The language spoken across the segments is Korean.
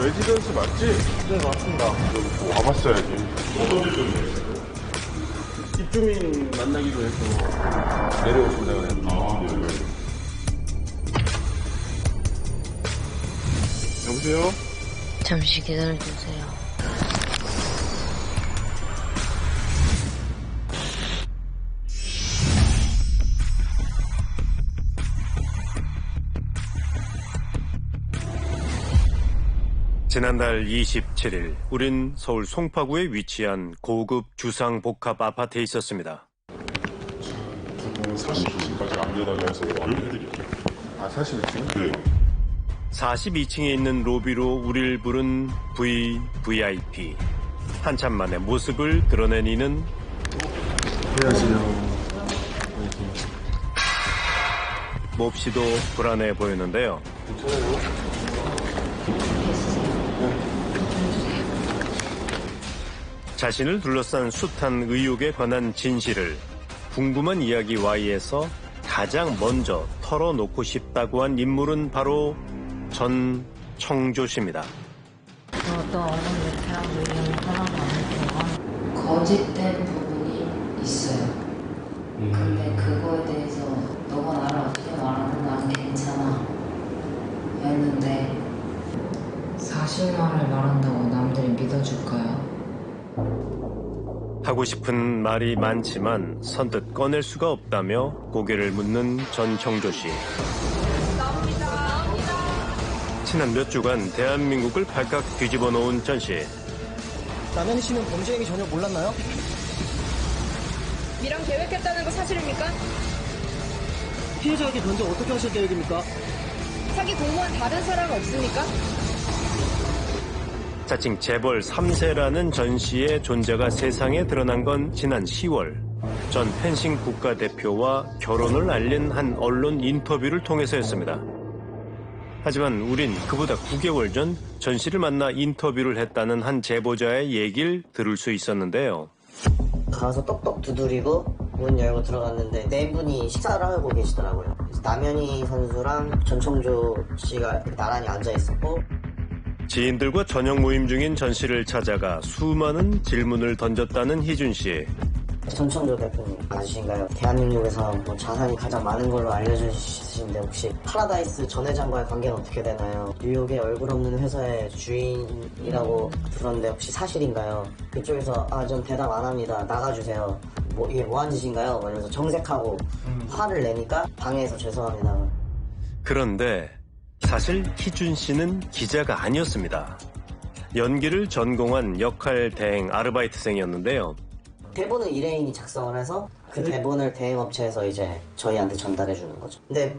레지던스 맞지? 네, 맞습니다. 와봤어야지. 어떤 일정이에요? 입주민 만나기로 해서 내려오신다 그랬는데. 아, 네. 여보세요? 잠시 기다려주세요. 지난달 27일 우린 서울 송파구에 위치한 고급 주상복합 아파트에 있었습니다. 보통 40층까지 안 되다고 해서 알려드릴게요. 아, 41층? 네. 42층에 있는 로비로 우릴 부른 VIP. 한참 만에 모습을 드러낸 이는 안녕하세요. 몹시도 불안해 보였는데요. 괜찮아요? 자신을 둘러싼 숱한 의혹에 관한 진실을 궁금한 이야기 Y에서 가장 먼저 털어놓고 싶다고 한 인물은 바로 전청조 씨입니다. 저도 어른 베테랑 의견이 하나도 안 들어가. 거짓된 부분이 있어요. 근데 그거에 대해서 너가 나를 어떻게 말하든 난 괜찮아 했는데 사실만을 말한다고 남들이 믿어줄까요? 하고 싶은 말이 많지만 선뜻 꺼낼 수가 없다며 고개를 묻는 전청조 씨. 지난 몇 주간 대한민국을 발칵 뒤집어 놓은 전 씨. 남현희 씨는 범죄 행위 전혀 몰랐나요? 미랑 계획했다는 거 사실입니까? 피해자에게 변제 어떻게 하실 계획입니까? 사기 공모한 다른 사람 없습니까? 자칭 재벌 3세라는 전 씨의 존재가 세상에 드러난 건 지난 10월. 전 펜싱 국가대표와 결혼을 알린 한 언론 인터뷰를 통해서였습니다. 하지만 우린 그보다 9개월 전 전 씨를 만나 인터뷰를 했다는 한 제보자의 얘기를 들을 수 있었는데요. 가서 똑똑 두드리고 문 열고 들어갔는데 네 분이 식사를 하고 계시더라고요. 그래서 남현희 선수랑 전청조 씨가 나란히 앉아 있었고 지인들과 저녁 모임 중인 전 씨를 찾아가 수많은 질문을 던졌다는 희준 씨. 전청조 대표님 맞으신가요? 대한민국에서 뭐 자산이 가장 많은 걸로 알려져 있으신데 혹시 파라다이스 전 회장과의 관계는 어떻게 되나요? 뉴욕의 얼굴 없는 회사의 주인이라고 들었는데 혹시 사실인가요? 그쪽에서 전 대답 안 합니다. 나가주세요. 이게 뭐한 짓인가요? 이러면서 정색하고 화를 내니까 방해해서 죄송합니다. 그런데 사실 희준 씨는 기자가 아니었습니다. 연기를 전공한 역할 대행 아르바이트생이었는데요. 대본을 일회인이 작성을 해서 그 대본을 대행업체에서 이제 저희한테 전달해 주는 거죠. 근데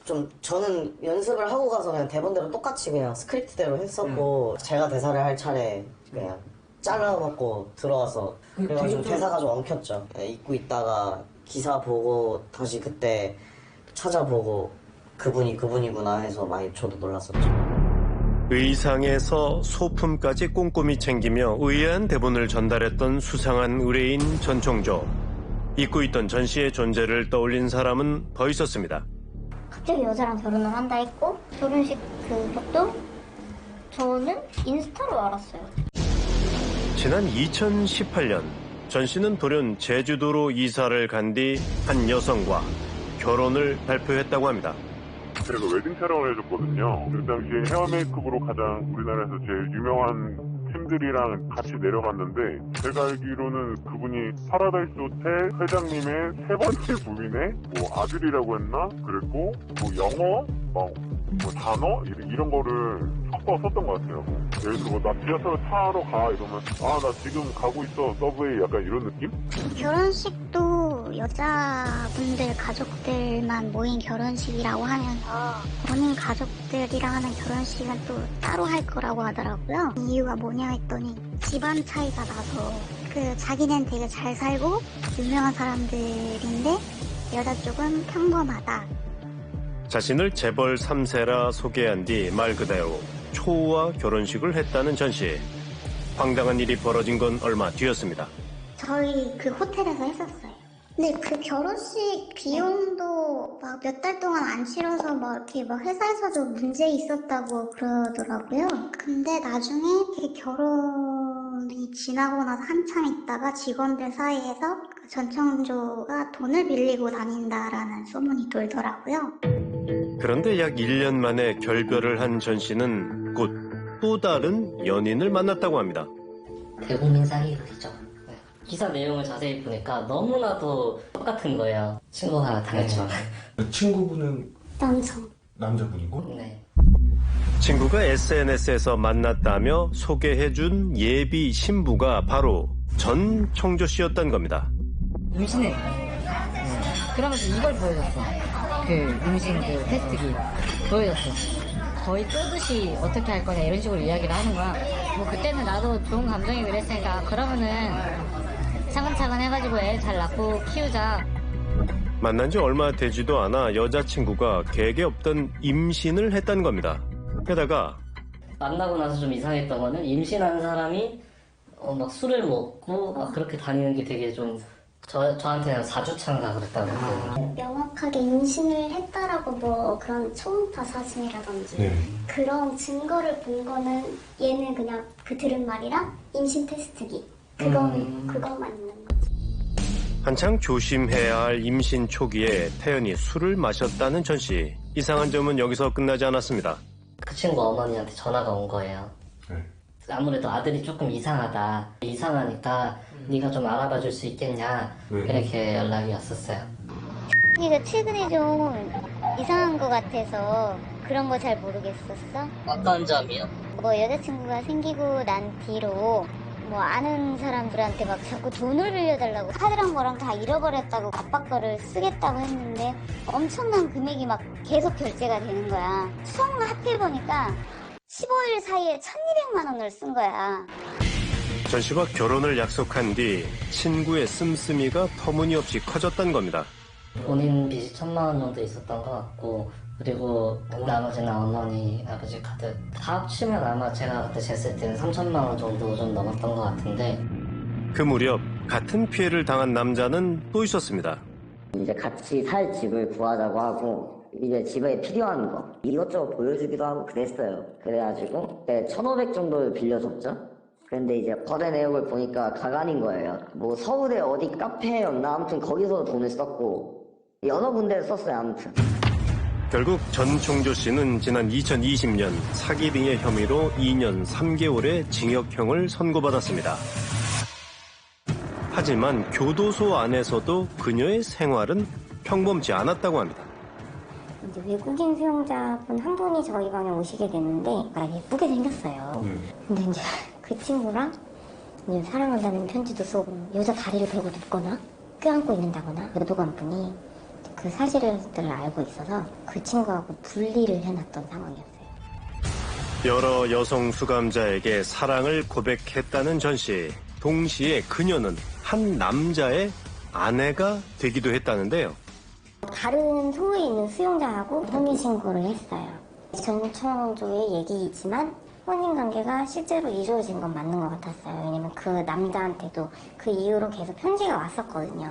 좀 저는 연습을 하고 가서 그냥 대본대로 똑같이 그냥 스크립트대로 했었고 제가 대사를 할 차례 그냥 잘라먹고 들어와서 그래가지고 대사가 좀 엉켰죠. 잊고 있다가 기사 보고 다시 그때 찾아보고 그분이 그분이구나 해서 많이 저도 놀랐었죠. 의상에서 소품까지 꼼꼼히 챙기며 의아한 대본을 전달했던 수상한 의뢰인 전청조. 잊고 있던 전 씨의 존재를 떠올린 사람은 더 있었습니다. 갑자기 여자랑 결혼을 한다 했고 결혼식 그것도 저는 인스타로 알았어요. 지난 2018년 전 씨는 돌연 제주도로 이사를 간 뒤 한 여성과 결혼을 발표했다고 합니다. 제가 웨딩 촬영을 해줬거든요. 그 당시에 헤어메이크업으로 가장 우리나라에서 제일 유명한 팀들이랑 같이 내려갔는데 제가 알기로는 그분이 파라다이스 호텔 회장님의 세 번째 부인의 아들이라고 했나? 그랬고 영어, 단어 이런 거를 섞어 썼던 것 같아요. 예를 들어 나 지하철 타러 가 이러면 나 지금 가고 있어 서브웨이 약간 이런 느낌? 결혼식도 여자분들 가족들만 모인 결혼식이라고 하면서 본인 가족들이랑 하는 결혼식은 또 따로 할 거라고 하더라고요. 이유가 뭐냐 했더니 집안 차이가 나서 자기는 되게 잘 살고 유명한 사람들인데 여자 쪽은 평범하다. 자신을 재벌 3세라 소개한 뒤 말 그대로 초호화 결혼식을 했다는 전 씨. 황당한 일이 벌어진 건 얼마 뒤였습니다. 저희 그 호텔에서 했었어요. 근데 그 결혼식 비용도 막 몇 달 동안 안 치러서 막 이렇게 막 회사에서도 문제 있었다고 그러더라고요. 근데 나중에 이렇게 결혼이 지나고 나서 한참 있다가 직원들 사이에서 그 전청조가 돈을 빌리고 다닌다라는 소문이 돌더라고요. 그런데 약 1년 만에 결별을 한 전 씨는 곧 또 다른 연인을 만났다고 합니다. 대국민 사기극이죠. 기사 내용을 자세히 보니까 너무나도 똑같은 거예요. 친구가 하나 당했죠. 친구분은 남성. 남자분이고? 네. 친구가 SNS에서 만났다며 소개해준 예비 신부가 바로 전 청조 씨였던 겁니다. 임신해. 그러면서 이걸 보여줬어. 그 임신 그 테스트기 보여줬어. 거의 쪼듯이 어떻게 할 거냐 이런 식으로 이야기를 하는 거야. 뭐 그때는 나도 좋은 감정이 그랬으니까 그러면은 차근차근 해가지고 애 잘 낳고 키우자. 만난 지 얼마 되지도 않아 여자친구가 계획에 없던 임신을 했다는 겁니다. 게다가 만나고 나서 좀 이상했던 거는 임신한 사람이 막 술을 먹고 막 그렇게 다니는 게 되게 좀 저한테는 사주창가 그랬다고 했거든요. 명확하게 임신을 했다라고 뭐 그런 초음파 사진이라든지 네. 그런 증거를 본 거는 얘는 그냥 그 들은 말이랑 임신 테스트기 그것만 있는 거지. 한창 조심해야 할 임신 초기에 태연이 술을 마셨다는 전 씨. 이상한 점은 여기서 끝나지 않았습니다. 그 친구 어머니한테 전화가 온 거예요. 네. 아무래도 아들이 조금 이상하다. 이상하니까 네가 좀 알아봐 줄 수 있겠냐. 이렇게 연락이 왔었어요. 네가 최근에 좀 이상한 거 같아서 그런 거 잘 모르겠었어? 어떤 점이요? 뭐 여자친구가 생기고 난 뒤로 뭐 아는 사람들한테 막 자꾸 돈을 빌려달라고 카드랑 뭐랑 다 잃어버렸다고 아빠 거를 쓰겠다고 했는데 엄청난 금액이 막 계속 결제가 되는 거야. 수억만 하필 보니까 15일 사이에 1,200만 원을 쓴 거야. 전 씨와 결혼을 약속한 뒤 친구의 씀씀이가 터무니없이 커졌던 겁니다. 본인 빚이 1,000만 원 정도 있었던 것 같고 그리고 나머지는 어머니, 아버지 카드 다 합치면 아마 제가 그때 쟀을 때는 3,000만 원 정도 좀 넘었던 것 같은데 그 무렵 같은 피해를 당한 남자는 또 있었습니다. 이제 같이 살 집을 구하자고 하고 이제 집에 필요한 거 이것저것 보여주기도 하고 그랬어요. 그래가지고 1,500 정도를 빌려줬죠. 그런데 이제 거래 내역을 보니까 가관인 거예요. 뭐 서울에 어디 카페였나 아무튼 거기서 돈을 썼고 여러 군데를 썼어요. 아무튼 결국 전 총조 씨는 지난 2020년 사기 등의 혐의로 2년 3개월의 징역형을 선고받았습니다. 하지만 교도소 안에서도 그녀의 생활은 평범치 않았다고 합니다. 이제 외국인 수용자분 한 분이 저희 방에 오시게 됐는데 예쁘게 생겼어요. 근데 이제 그 친구랑 이제 사랑한다는 편지도 쓰고 여자 다리를 베고 눕거나 껴안고 있는다거나 여도관 분이 그 사실을 알고 있어서 그 친구하고 분리를 해놨던 상황이었어요. 여러 여성 수감자에게 사랑을 고백했다는 전 씨. 동시에 그녀는 한 남자의 아내가 되기도 했다는데요. 다른 소에 있는 수용자하고 혼인신고를 했어요. 전청조의 얘기이지만 혼인관계가 실제로 이루어진 건 맞는 것 같았어요. 왜냐면 그 남자한테도 그 이후로 계속 편지가 왔었거든요.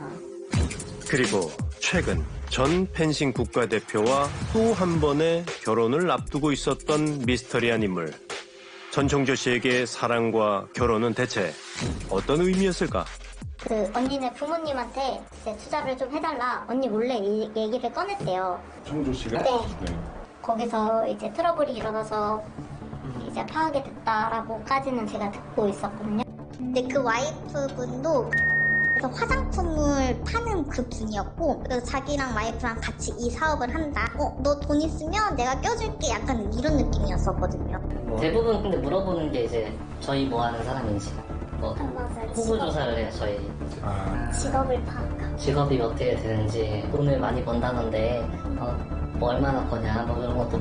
그리고 최근 전 펜싱 국가대표와 또 한 번의 결혼을 앞두고 있었던 미스터리한 인물. 전청조 씨에게 사랑과 결혼은 대체 어떤 의미였을까? 그 언니네 부모님한테 이제 투자를 좀 해달라. 언니 몰래 이 얘기를 꺼냈대요. 청조 씨가? 네. 거기서 이제 트러블이 일어나서 이제 파악이 됐다라고까지는 제가 듣고 있었거든요. 근데 그 와이프분도 그래서 화장품을 파는 그 분이었고, 그래서 자기랑 와이프랑 같이 이 사업을 한다. 너 돈 있으면 내가 껴줄게. 약간 이런 느낌이었었거든요. 대부분 근데 물어보는 게 이제 저희 뭐 하는 사람인지 뭐 맞아요. 후보 조사를 해요. 저희 직업을 파악하고. 직업이 어떻게 되는지 돈을 많이 번다는데 뭐 얼마나 버냐 뭐 이런 것도